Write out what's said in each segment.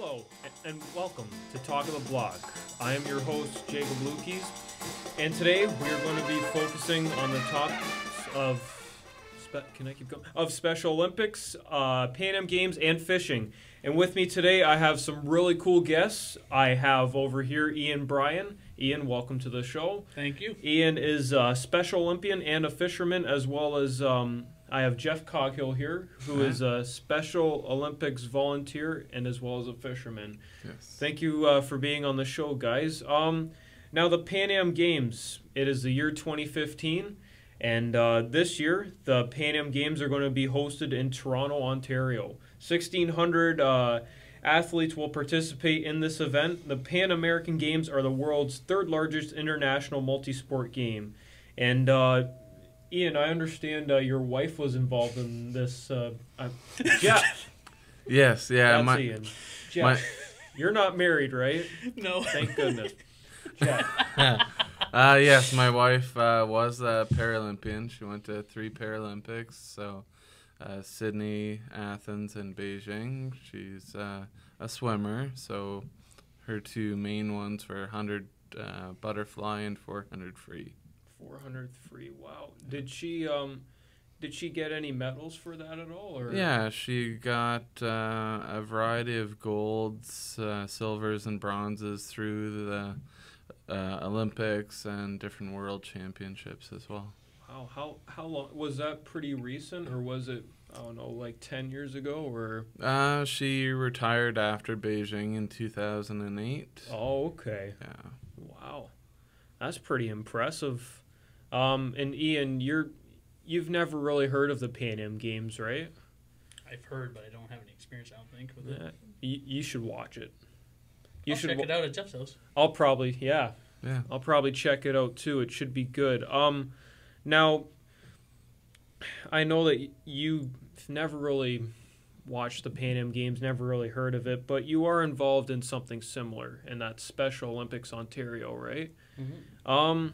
Hello, and welcome to Talk of the Block. I am your host, Jacob Lukes, and today we are going to be focusing on the topics of Special Olympics, Pan Am Games, and fishing. And with me today, I have some really cool guests. I have over here Ian Bryan. Ian, welcome to the show. Thank you. Ian is a Special Olympian and a fisherman, as well as I have Jeff Coghill here, who is a Special Olympics volunteer and as well as a fisherman. Yes. Thank you for being on the show, guys. Now, the Pan Am Games, it is the year 2015, and this year, the Pan Am Games are going to be hosted in Toronto, Ontario. 1,600 athletes will participate in this event. The Pan American Games are the world's third largest international multi-sport game. And Ian, I understand your wife was involved in this. Jeff. Yes, yeah. That's Ian. Jeff, you're not married, right? No. Thank goodness. Jeff. Yes, my wife was a Paralympian. She went to 3 Paralympics, so Sydney, Athens, and Beijing. She's a swimmer, so her 2 main ones were 100 butterfly and 400 free. 400 free. Wow. Did she get any medals for that at all? Or? Yeah, she got a variety of golds, silvers, and bronzes through the Olympics and different world championships as well. Wow. How long was that? Pretty recent, or was it, I don't know, like 10 years ago? Or she retired after Beijing in 2008. Oh, okay. Yeah. Wow, that's pretty impressive. And Ian, you've never really heard of the Pan Am Games, right? I've heard, but I don't have any experience, I don't think, with it. You should watch it. I'll check it out at Jeff's house. I'll probably, Yeah. I'll probably check it out too. It should be good. Now, I know that you've never really watched the Pan Am Games, never really heard of it, but you are involved in something similar, and that's Special Olympics Ontario, right? Mm-hmm.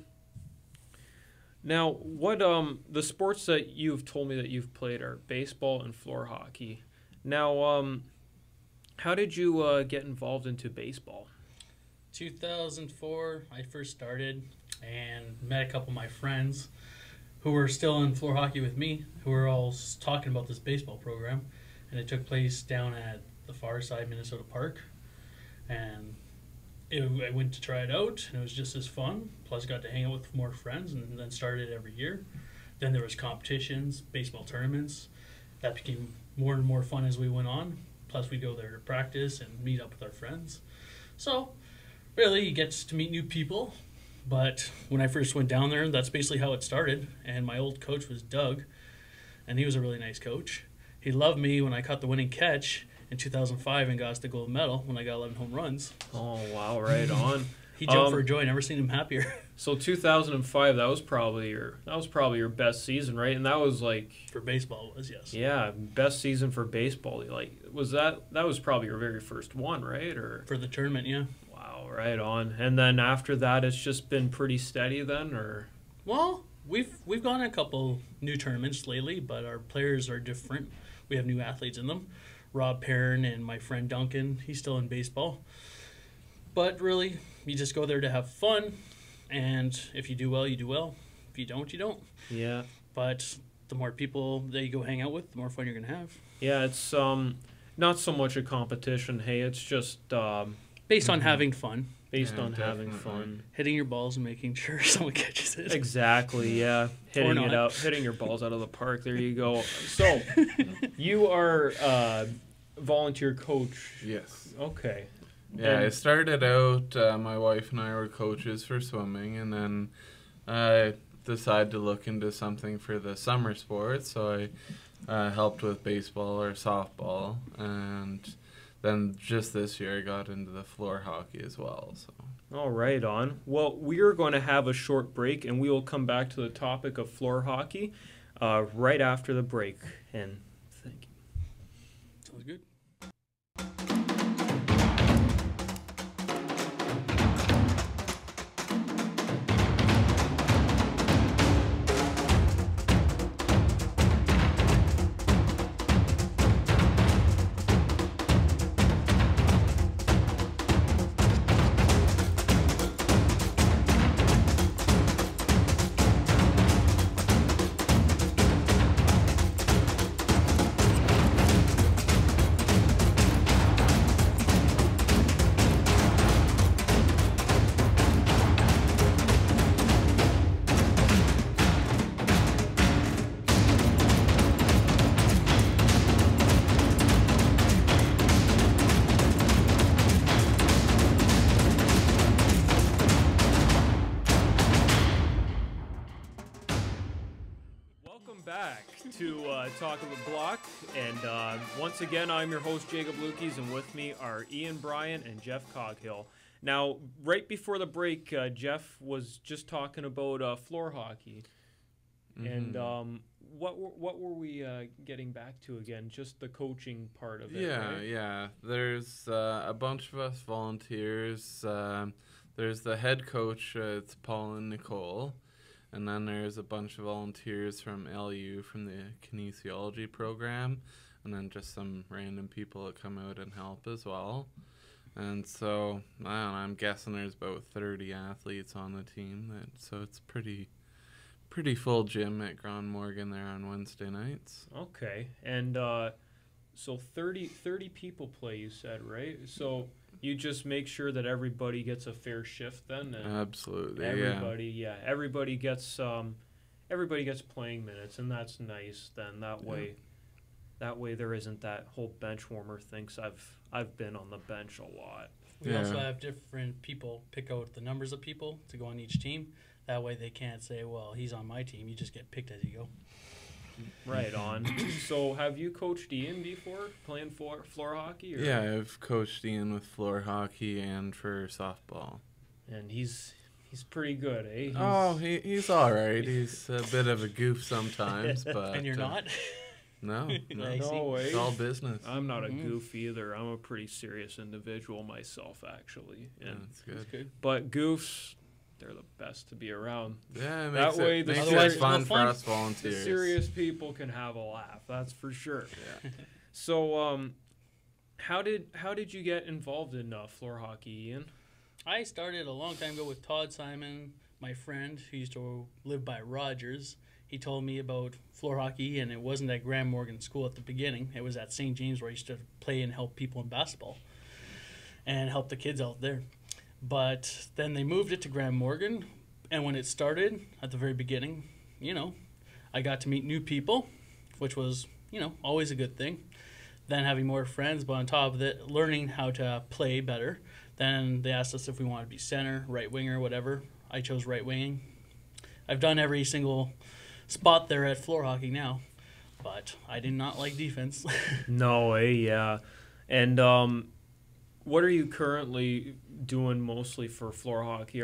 Now, what the sports that you've told me that you've played are baseball and floor hockey. Now, how did you get involved into baseball? 2004, I first started and met a couple of my friends who were still in floor hockey with me, who were all talking about this baseball program, and it took place down at the far side Minnesota Park, and I went to try it out, and it was just as fun. Plus, got to hang out with more friends, and then started every year. Then there was competitions, baseball tournaments. That became more and more fun as we went on. Plus, we'd go there to practice and meet up with our friends. So, really, you get to meet new people. But when I first went down there, that's basically how it started. And my old coach was Doug, and he was a really nice coach. He loved me when I caught the winning catch in 2005 and got us the gold medal when I got 11 home runs. Oh, wow, right on. He jumped for joy. Never seen him happier. So 2005, that was probably your best season, right? And that was like for baseball, it was, yes. Yeah, best season for baseball. Like, that was probably your very first one, right? Or for the tournament, yeah. Wow, right on. And then after that, it's just been pretty steady then, or? Well, we've gone a couple new tournaments lately, but our players are different. We have new athletes in them. Rob Perrin and my friend Duncan, he's still in baseball. But really, you just go there to have fun, and if you do well, you do well. If you don't, you don't. Yeah. But the more people that you go hang out with, the more fun you're going to have. Yeah, it's not so much a competition, hey, it's just based on having fun. Based on having fun. Hitting your balls and making sure someone catches it. Exactly, yeah. Hitting your balls out of the park. There you go. So, you are volunteer coach. Yes. Okay. Yeah, I started out, my wife and I were coaches for swimming, and then I decided to look into something for the summer sports, so I helped with baseball or softball, and then just this year I got into the floor hockey as well. So. All right, on. Well, we are going to have a short break, and we will come back to the topic of floor hockey right after the break, and thank you. Sounds good. to Talk of the Block, and once again, I'm your host, Jacob Lukes, and with me are Ian Bryan and Jeff Coghill. Now, right before the break, Jeff was just talking about floor hockey, and what were we getting back to again? Just the coaching part of it, right? Yeah. There's a bunch of us volunteers. There's the head coach, it's Paul and Nicole. And then there's a bunch of volunteers from LU from the kinesiology program, and then just some random people that come out and help as well. And so, I don't know, I'm guessing there's about 30 athletes on the team, so it's pretty full gym at Grand Morgan there on Wednesday nights. Okay, and so 30 people play, you said, right? So you just make sure that everybody gets a fair shift then? And absolutely, everybody gets playing minutes, and that's nice then. That way there isn't that whole bench warmer thing, 'cause I've been on the bench a lot. We also have different people pick out the numbers of people to go on each team. That way they can't say, well, he's on my team. You just get picked as you go. Right on. So have you coached Ian before, playing floor hockey? Or? Yeah, I've coached Ian with floor hockey and for softball. And he's pretty good, eh? He's all right. He's a bit of a goof sometimes, but and you're not? No way. It's all business. I'm not a goof either. I'm a pretty serious individual myself, actually. And that's good. But goofs, they're the best to be around. Yeah, that way it makes it fun for us The volunteers. serious people can have a laugh. That's for sure. Yeah. So, how did you get involved in floor hockey, Ian? I started a long time ago with Todd Simon, my friend who used to live by Rogers. He told me about floor hockey, and it wasn't at Grand Morgan School at the beginning. It was at St. James, where I used to play and help people in basketball and help the kids out there. But then they moved it to Grand Morgan, and when it started at the very beginning, I got to meet new people, which was, always a good thing. Then having more friends, but on top of it, learning how to play better. Then they asked us if we wanted to be center, right winger, whatever. I chose right winging. I've done every single spot there at floor hockey now, but I did not like defense. No, yeah. And what are you currently doing mostly for floor hockey?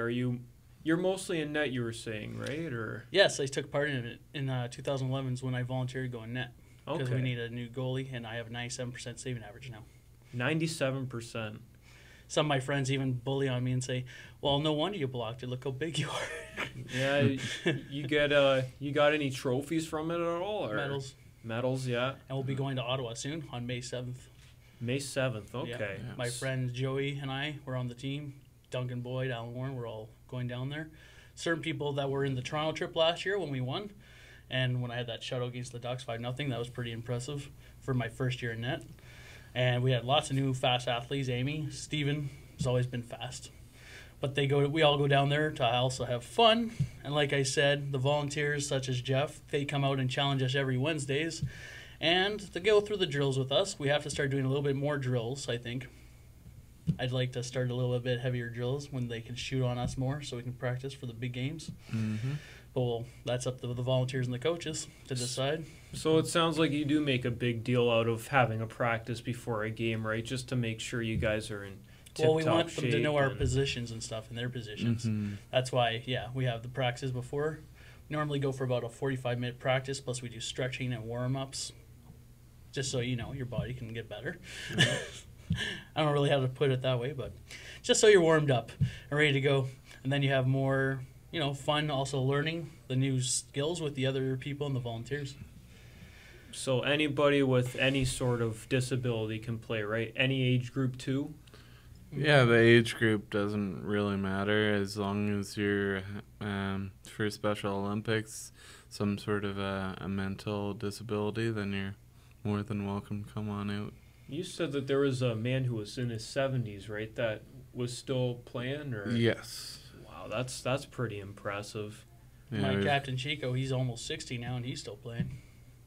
You're mostly in net, you were saying, right? Or yes, I took part in it in 2011 when I volunteered to go in net because we need a new goalie, and I have a 97% saving average now. 97%. Some of my friends even bully on me and say, "Well, no wonder you blocked it. Look how big you are." Yeah, you got any trophies from it at all? Or? Medals, yeah. And we'll be going to Ottawa soon on May 7th. May 7th, okay. Yeah. My friend Joey and I were on the team. Duncan Boyd, Alan Warren, we're all going down there. Certain people that were in the Toronto trip last year when we won, and when I had that shutout against the Ducks 5-0, that was pretty impressive for my first year in net. And we had lots of new fast athletes. Amy, Steven has always been fast. But we all go down there to also have fun. And like I said, the volunteers such as Jeff, they come out and challenge us every Wednesdays. And to go through the drills with us, we have to start doing a little bit more drills, I think. I'd like to start a little bit heavier drills when they can shoot on us more so we can practice for the big games. Mm-hmm. But that's up to the volunteers and the coaches to decide. So it sounds like you do make a big deal out of having a practice before a game, right? Just to make sure you guys are in tip-top shape. Well, we want them to know our positions and stuff and their positions. Mm-hmm. That's why, we have the practices before. We normally go for about a 45-minute practice, plus we do stretching and warm-ups, just so your body can get better. I don't really have to put it that way, but just so you're warmed up and ready to go. And then you have more, fun also learning the new skills with the other people and the volunteers. So anybody with any sort of disability can play, right? Any age group too? Yeah, the age group doesn't really matter as long as you're, for Special Olympics, some sort of a mental disability, then you're more than welcome to come on out. You said that there was a man who was in his 70s, right, that was still playing? Or? Yes. Wow, that's pretty impressive. Yeah, My Captain Chico, he's almost 60 now, and he's still playing.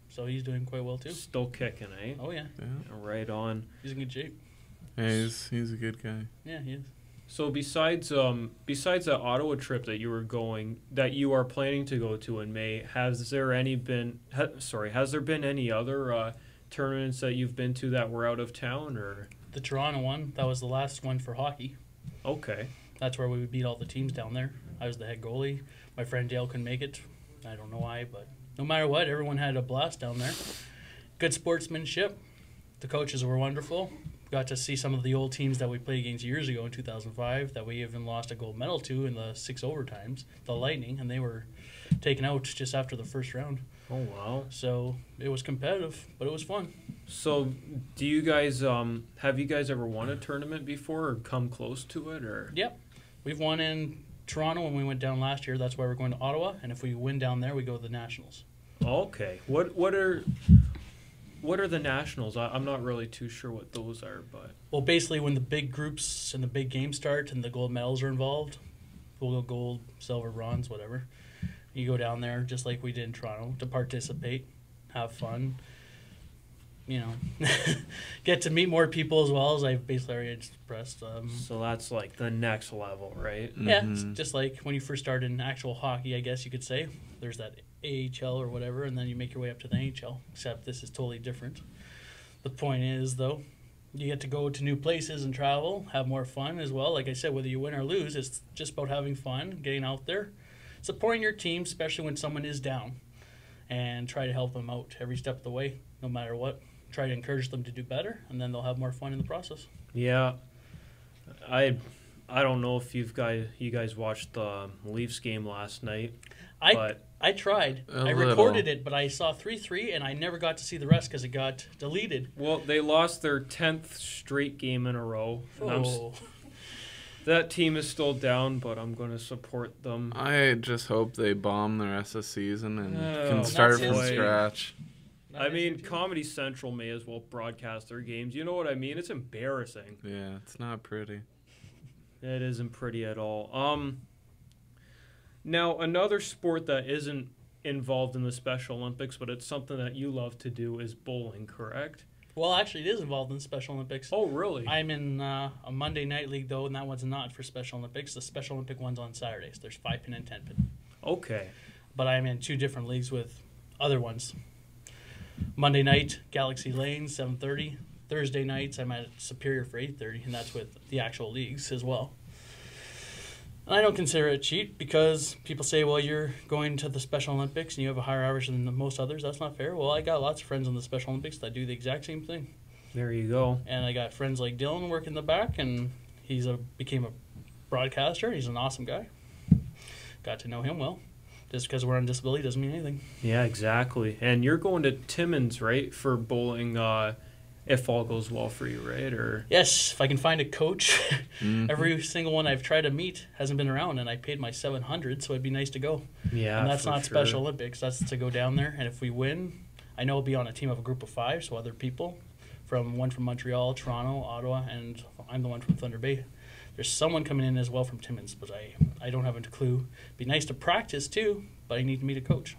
So he's doing quite well, too. Still kicking, eh? Oh, yeah. Yeah. Right on. He's in good shape. Yeah, he's a good guy. Yeah, he is. So besides that Ottawa trip that you are planning to go to in May, has there been any other tournaments that you've been to that were out of town or? The Toronto one, that was the last one for hockey. Okay. That's where we would beat all the teams down there. I was the head goalie. My friend Dale couldn't make it. I don't know why, but no matter what, everyone had a blast down there. Good sportsmanship. The coaches were wonderful. Got to see some of the old teams that we played against years ago in 2005 that we even lost a gold medal to in the 6 overtimes, the Lightning, and they were taken out just after the first round. Oh, wow. So it was competitive, but it was fun. So do you guys, have you guys ever won a tournament before or come close to it? Or? Yep. We've won in Toronto when we went down last year. That's why we're going to Ottawa, and if we win down there, we go to the Nationals. Okay. What are the Nationals? I'm not really too sure what those are, but... Well, basically, when the big groups and the big games start and the gold medals are involved, we'll go gold, silver, bronze, whatever. You go down there just like we did in Toronto to participate, have fun, get to meet more people as well, as I've basically already expressed. So that's like the next level, right? Yeah, it's just like when you first start in actual hockey, I guess you could say. There's that AHL or whatever, and then you make your way up to the NHL, except this is totally different. The point is, though, you get to go to new places and travel, have more fun as well. Like I said, whether you win or lose, it's just about having fun, getting out there, supporting your team, especially when someone is down, and try to help them out every step of the way, no matter what. Try to encourage them to do better, and then they'll have more fun in the process. Yeah. I don't know if you guys watched the Leafs game last night. I tried. I recorded it, but I saw 3-3, and I never got to see the rest because it got deleted. Well, they lost their 10th straight game in a row. Oh. That team is still down, but I'm going to support them. I just hope they bomb the rest of the season and can start from scratch. I mean, Comedy Central may as well broadcast their games. You know what I mean? It's embarrassing. Yeah, it's not pretty. It isn't pretty at all. Now, another sport that isn't involved in the Special Olympics, but it's something that you love to do, is bowling, correct? Well, actually, it is involved in the Special Olympics. Oh, really? I'm in a Monday night league, though, and that one's not for Special Olympics. The Special Olympic one's on Saturdays. There's 5-pin and 10-pin. Okay. But I'm in 2 different leagues with other ones. Monday night, Galaxy Lane, 7:30. Thursday nights, I'm at Superior for 8:30, and that's with the actual leagues as well. And I don't consider it cheat because people say, well, you're going to the Special Olympics and you have a higher average than most others. That's not fair. Well, I got lots of friends in the Special Olympics that do the exact same thing. There you go. And I got friends like Dylan working in the back, and he's became a broadcaster. He's an awesome guy. Got to know him well. Just because we're on disability doesn't mean anything. Yeah, exactly. And you're going to Timmins, right, for bowling, if all goes well for you, right? Or yes, if I can find a coach. Every single one I've tried to meet hasn't been around, and I paid my $700, so it'd be nice to go. Yeah, and that's for not sure. Special Olympics. That's to go down there, and if we win, I know I'll be on a team of a group of 5, so other people, one from Montreal, Toronto, Ottawa, and I'm the one from Thunder Bay. There's someone coming in as well from Timmins, but I don't have a clue. It'd be nice to practice too, but I need to meet a coach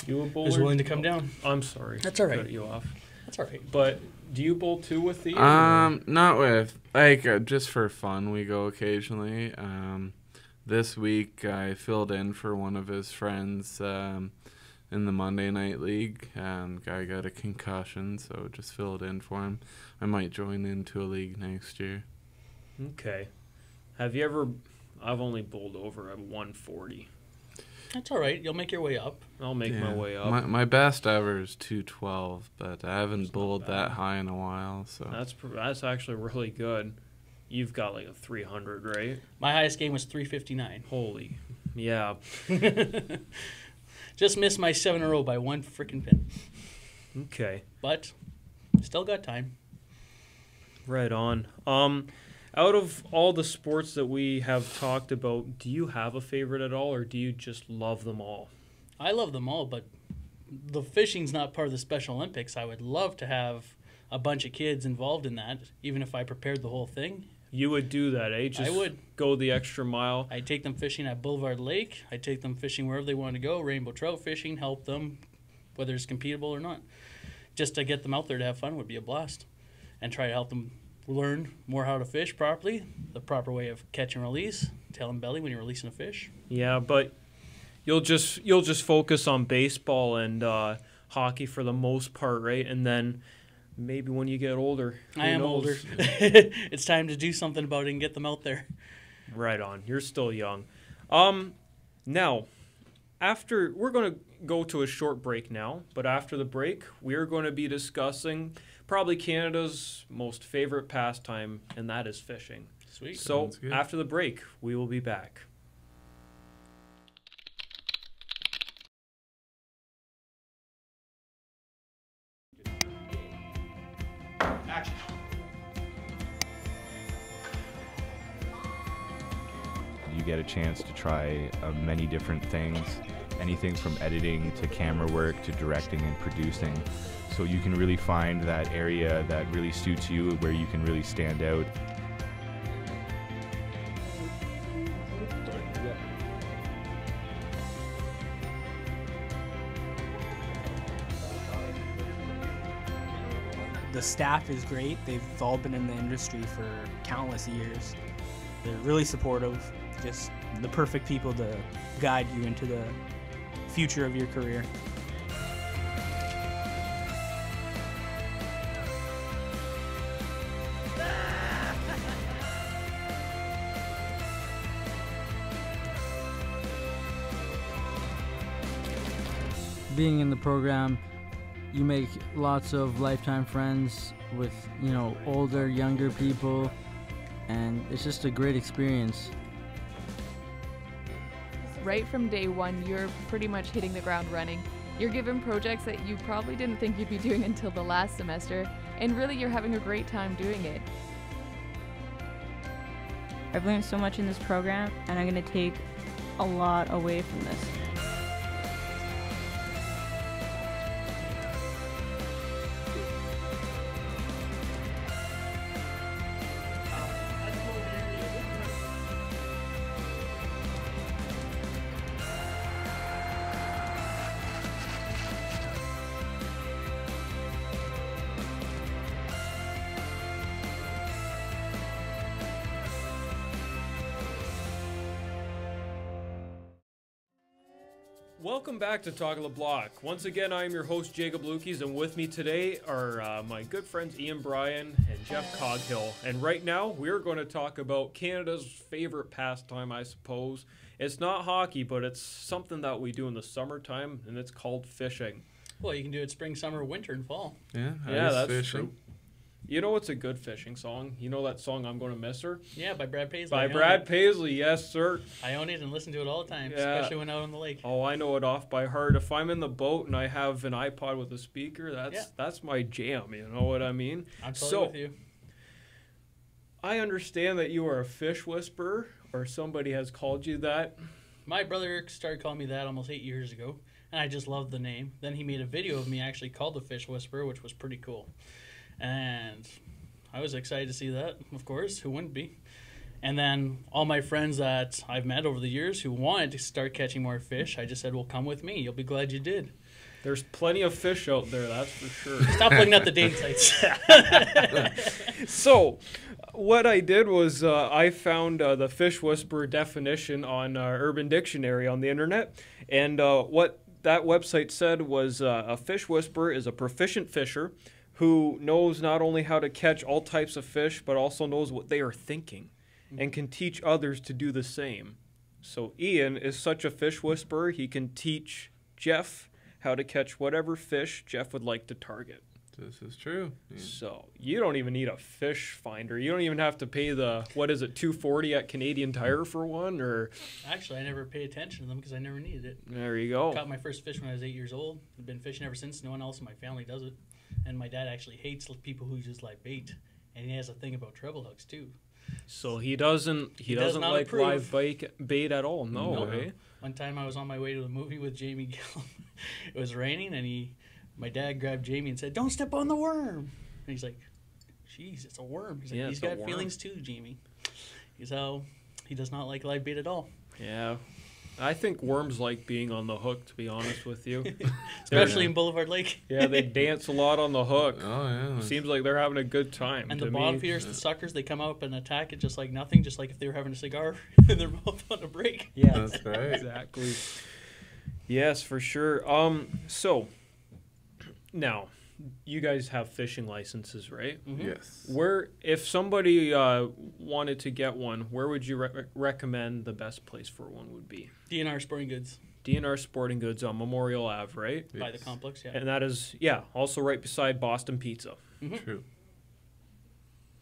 You a bowler? who's willing to come down. I'm sorry. That's all right. Cut you off. That's all right. But do you bowl too with the? Not with just for fun. We go occasionally. This week I filled in for one of his friends in the Monday Night League. Guy got a concussion, so just filled in for him. I might join into a league next year. Okay. Have you ever? I've only bowled over at 140. That's all right. You'll make your way up. I'll make my way up. My best ever is 212, but I haven't That's bowled not bad. that high in a while. So That's actually really good. You've got like a 300, right? My highest game was 359. Holy, yeah. Just missed my 7 in a row by 1 freaking pin. Okay. But still got time. Right on. Out of all the sports that we have talked about, do you have a favorite at all, or do you just love them all? I love them all, but the fishing's not part of the Special Olympics. I would love to have a bunch of kids involved in that, even if I prepared the whole thing. You would do that, eh? Just I would. Go the extra mile. I'd take them fishing at Boulevard Lake. I'd take them fishing wherever they want to go, rainbow trout fishing, help them, whether it's competable or not. Just to get them out there to have fun would be a blast, and try to help them learn more how to fish properly, the proper way of catch and release, tail and belly when you're releasing a fish. Yeah, but you'll just focus on baseball and hockey for the most part, right? And then maybe when you get older, I am older. It's time to do something about it and get them out there. Right on. You're still young. Now, we're going to go to a short break now, but after the break, we are going to be discussing probably Canada's most favorite pastime, and that is fishing. Sweet. So after the break, we will be back. Action. You get a chance to try many different things, anything from editing to camera work to directing and producing. So you can really find that area that really suits you, where you can really stand out. The staff is great. They've all been in the industry for countless years. They're really supportive, just the perfect people to guide you into the future of your career. Being in the program, you make lots of lifetime friends with, older, younger people, and it's just a great experience. Right from day one, you're pretty much hitting the ground running. You're given projects that you probably didn't think you'd be doing until the last semester, and really you're having a great time doing it. I've learned so much in this program, and I'm going to take a lot away from this. Welcome back to Talk of the Block. Once again, I am your host, Jacob Lukes, and with me today are my good friends Ian Bryan and Jeff Coghill. And right now, we're going to talk about Canada's favorite pastime, I suppose. It's not hockey, but it's something that we do in the summertime, and it's called fishing. Well, you can do it spring, summer, winter, and fall. Yeah, that's fishing. true. You know what's a good fishing song? You know that song, I'm Gonna Miss Her? Yeah, by Brad Paisley. By Brad Paisley, yes, sir. I own it and listen to it all the time, Yeah. especially when out on the lake. Oh, I know it off by heart. If I'm in the boat and I have an iPod with a speaker, that's my jam, you know what I mean? I'm totally with you. I understand that you are a fish whisperer, or somebody has called you that. My brother started calling me that almost 8 years ago, and I just loved the name. Then he made a video of me actually called the Fish Whisperer, which was pretty cool. And I was excited to see that, of course. Who wouldn't be? And then all my friends that I've met over the years who wanted to start catching more fish, I just said, well, come with me. You'll be glad you did. There's plenty of fish out there, that's for sure. Stop looking at the dating sites. So, what I did was I found the Fish Whisperer definition on Urban Dictionary on the internet. And what that website said was a fish whisperer is a proficient fisher who knows not only how to catch all types of fish, but also knows what they are thinking and can teach others to do the same. So Ian is such a fish whisperer, he can teach Jeff how to catch whatever fish Jeff would like to target. This is true. Yeah. So you don't even need a fish finder. You don't even have to pay the, $2.40 at Canadian Tire for one, or... Actually, I never paid attention to them because I never needed it. There you go. Caught my first fish when I was 8 years old. I've been fishing ever since. No one else in my family does it. And my dad actually hates people who just like bait. And he has a thing about treble hooks, too. So he doesn't does not like approve. live bait at all? No, No. eh? One time I was on my way to the movie with Jamie Gill. It was raining, and my dad grabbed Jamie and said, "Don't step on the worm." And he's like, "Jeez, it's a worm." He's like, Yeah, "He's it's a got worm." feelings too, Jamie." He's how he does not like live bait at all. Yeah. I think worms like being on the hook, to be honest with you. Especially in Boulevard Lake. Yeah, they dance a lot on the hook. Oh, yeah. Seems like they're having a good time. And to the me. bottom feeders, the suckers, they come up and attack it just like nothing, just like if they were having a cigar in their mouth on a break. Yeah, That's right. Exactly. Yes, for sure. So now you guys have fishing licenses, right? Mhm. Yes. Where, if somebody wanted to get one, where would you recommend the best place for one would be? DNR Sporting Goods DNR Sporting Goods on Memorial Ave, right? by the complex, yeah. And that is, also right beside Boston Pizza. Mhm. True.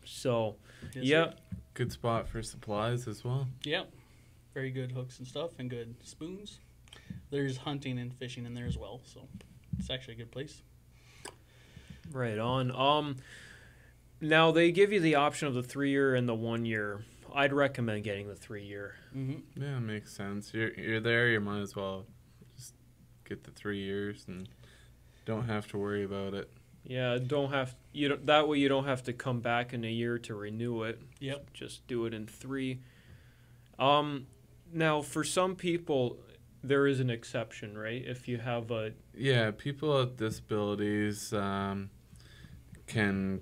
So, Yes, yeah, sir. Good spot for supplies as well. Yeah. Very good hooks and stuff and good spoons. There's hunting and fishing in there as well, so it's actually a good place. right on. Now they give you the option of the 3-year and the 1-year. I'd recommend getting the 3-year. Mm-hmm. Yeah, makes sense. You're there, you might as well just get the 3 years and don't have to worry about it. Yeah, that way you don't have to come back in a year to renew it. Yep. Just do it in 3. Now for some people there is an exception, right? If you have a Yeah, people with disabilities can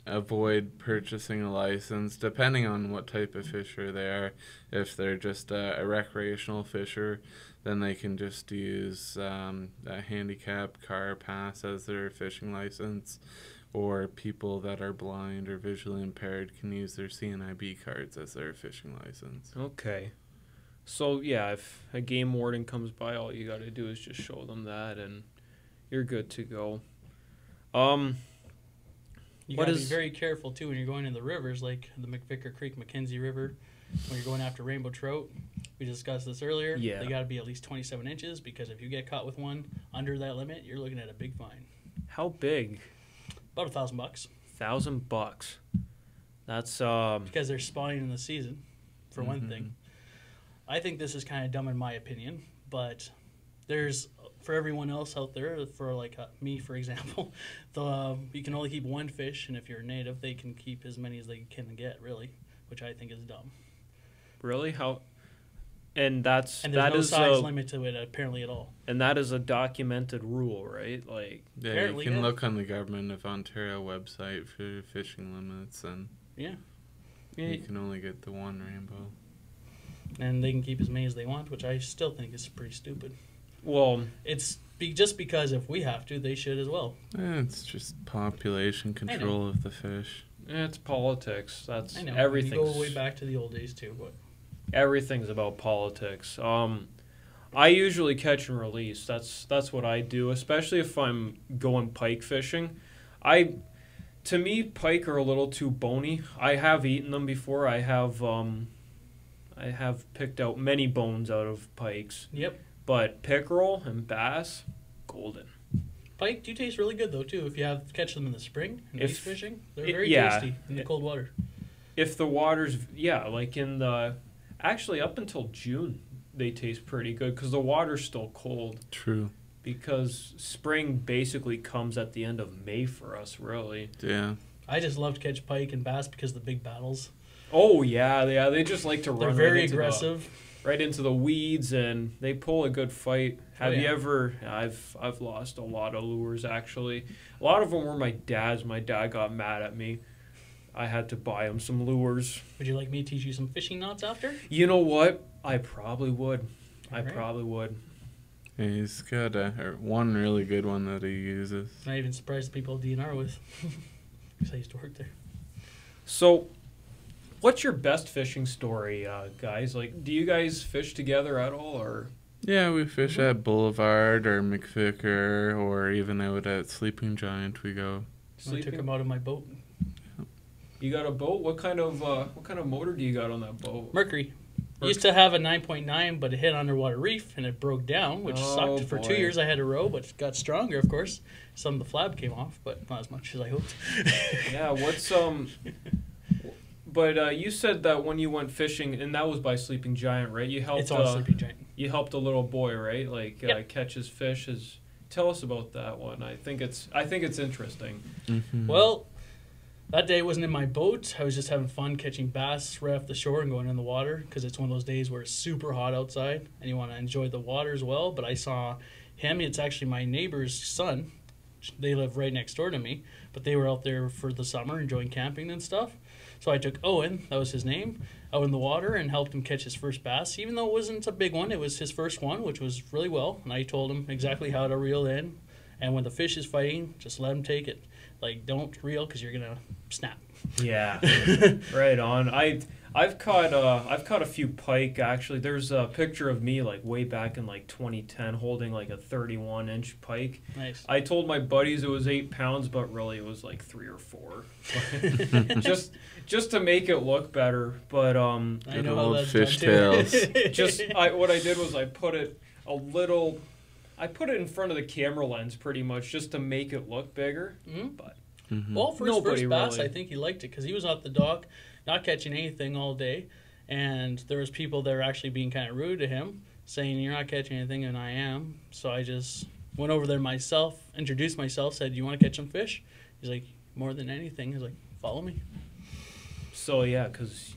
avoid purchasing a license depending on what type of fisher they are. If they're just a recreational fisher, then they can just use a handicap car pass as their fishing license, or people that are blind or visually impaired can use their CNIB cards as their fishing license. Okay. So yeah, if a game warden comes by, all you got to do is just show them that and you're good to go. You What gotta be is- very careful too when you're going in the rivers, like the McVicker Creek, Mackenzie River. When you're going after rainbow trout, we discussed this earlier. Yeah. They got to be at least 27 inches because if you get caught with one under that limit, you're looking at a big fine. How big? About $1,000 $1,000. That's because they're spawning in the season, for one thing. I think this is kind of dumb in my opinion, but there's for everyone else out there, for like me, for example, you can only keep one fish, and if you're a native, they can keep as many as they can get, really, which I think is dumb. really how. And that's And there's that no is size a, limit to it apparently at all. and that is a documented rule, right? Like Yeah, Apparently, you can yeah. look on the Government of Ontario website for fishing limits, and Yeah, you can only get the one rainbow. and they can keep as many as they want, which I still think is pretty stupid. well, It's just because if we have to, they should as well. It's just population control of the fish. it's politics. That's I know. everything. You go way back to the old days too, but Everything's about politics. I usually catch and release. That's what I do, especially if I'm going pike fishing. To me, pike are a little too bony. I have eaten them before. I have picked out many bones out of pikes. yep. But pickerel and bass, golden. Pike do taste really good though too. If you catch them in the spring and ice fishing, they're very yeah. tasty in the cold water. If the water's like in the actually up until June, they taste pretty good because the water's still cold. True. Because spring basically comes at the end of May for us, really. Yeah. I just love to catch pike and bass because of the big battles. Oh yeah, they just like to They're run very right into aggressive. right into the weeds, and they pull a good fight. Have you yeah. ever? I've lost a lot of lures actually. A lot of them were my dad's. My dad got mad at me. I had to buy him some lures. Would you like me to teach you some fishing knots after? You know what? I probably would. Alright. probably would. Yeah, he's got one really good one that he uses. I'm not even surprised people at DNR with. Because I used to work there. So, what's your best fishing story, guys? Like, do you guys fish together at all, or? Yeah, we fish at Boulevard or McVicker or even out at Sleeping Giant we go. I took him out of my boat. You got a boat? What kind of motor do you got on that boat? Mercury. Used to have a 9.9, but it hit underwater reef and it broke down, which Oh, sucked. For boy. 2 years I had to row, but it got stronger, of course. Some of the flab came off, but not as much as I hoped. Yeah, what's But you said that when you went fishing, and that was by Sleeping Giant, right? You helped. It's on Sleeping Giant. You helped a little boy, right? Like Yep. catch his fish. Tell us about that one. I think it's interesting. Mm-hmm. Well, That day wasn't in my boat. I was just having fun catching bass right off the shore and going in the water because it's one of those days where it's super hot outside and you want to enjoy the water as well. But I saw him. It's actually my neighbor's son. They live right next door to me, but they were out there for the summer enjoying camping and stuff. So I took Owen, that was his name, out in the water and helped him catch his first bass. Even though it wasn't a big one, it was his first one, which was really well. And I told him exactly how to reel in. And when the fish is fighting, just let him take it. Like, don't reel because you're gonna snap. Yeah, right on. I've caught a few pike actually. There's a picture of me like way back in like 2010 holding like a 31-inch pike. Nice. I told my buddies it was 8 pounds, but really it was like 3 or 4. just to make it look better. But I know how that's fishtails. What I did was I put it in front of the camera lens pretty much just to make it look bigger. Mm-hmm. But well, for his first bass, really. I think he liked it because he was out the dock, not catching anything all day, and there was people that were actually being kind of rude to him, saying, "You're not catching anything," and I am. So I just went over there myself, introduced myself, said, "You want to catch some fish?" He's like, "More than anything." He's like, "Follow me." So yeah, because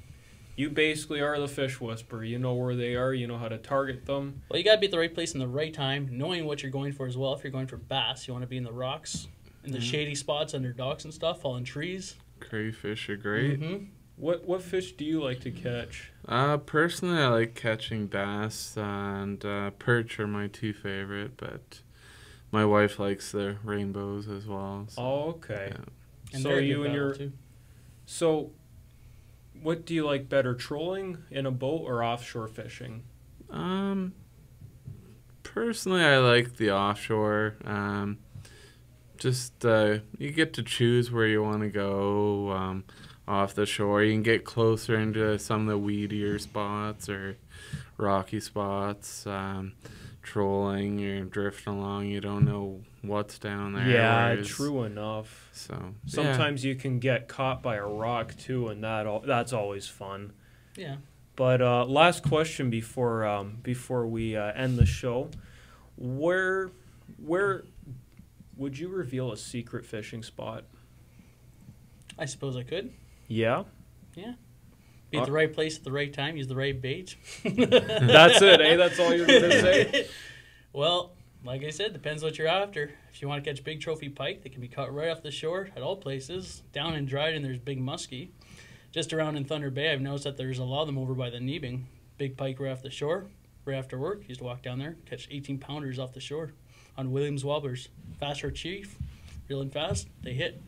you basically are the fish whisperer. You know where they are. You know how to target them. Well, you got to be at the right place in the right time, knowing what you're going for as well. If you're going for bass, you want to be in the rocks, in the shady spots under docks and stuff, fallen trees. Crayfish are great. Mm-hmm. What fish do you like to catch? Personally, I like catching bass, and perch are my 2 favorite, but my wife likes the rainbows as well. So, Oh, okay. yeah. And So they're a you good and battle, your too. so, what do you like better, trolling in a boat or offshore fishing? Personally, I like the offshore. You get to choose where you want to go off the shore. You can get closer into some of the weedier spots or rocky spots. Trolling, you're drifting along, you don't know what's down there. Yeah, true enough. So Sometimes you can get caught by a rock too, and that's always fun. Yeah. But last question before we end the show, where would you reveal a secret fishing spot? I suppose I could. Yeah. Yeah. Be at the right place at the right time, use the right bait. That's it, eh? That's all you're going to say? Well, like I said, depends what you're after. If you want to catch big trophy pike, they can be caught right off the shore at all places. Down in Dryden, there's big muskie. Just around in Thunder Bay, I've noticed that there's a lot of them over by the Nebing. Big pike right off the shore. Right after work, used to walk down there, catch 18-pounders off the shore on Williams wobblers. Fast or chief, reeling fast, they hit.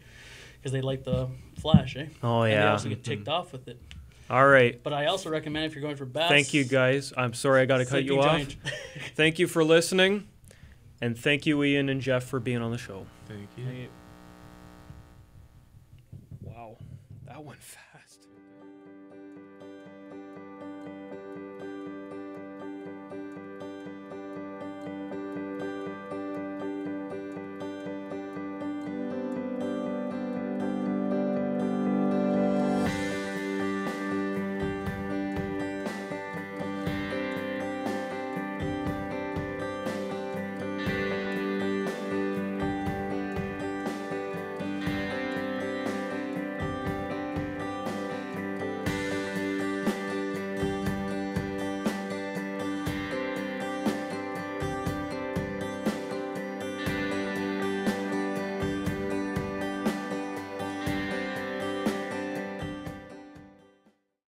Because they like the flash, eh? Oh, yeah. And they also get ticked off with it. All right. But I also recommend if you're going for bass. Thank you, guys. I'm sorry I got to cut you off. Thank you for listening. And thank you, Ian and Jeff, for being on the show. Thank you. Wow. That went fast.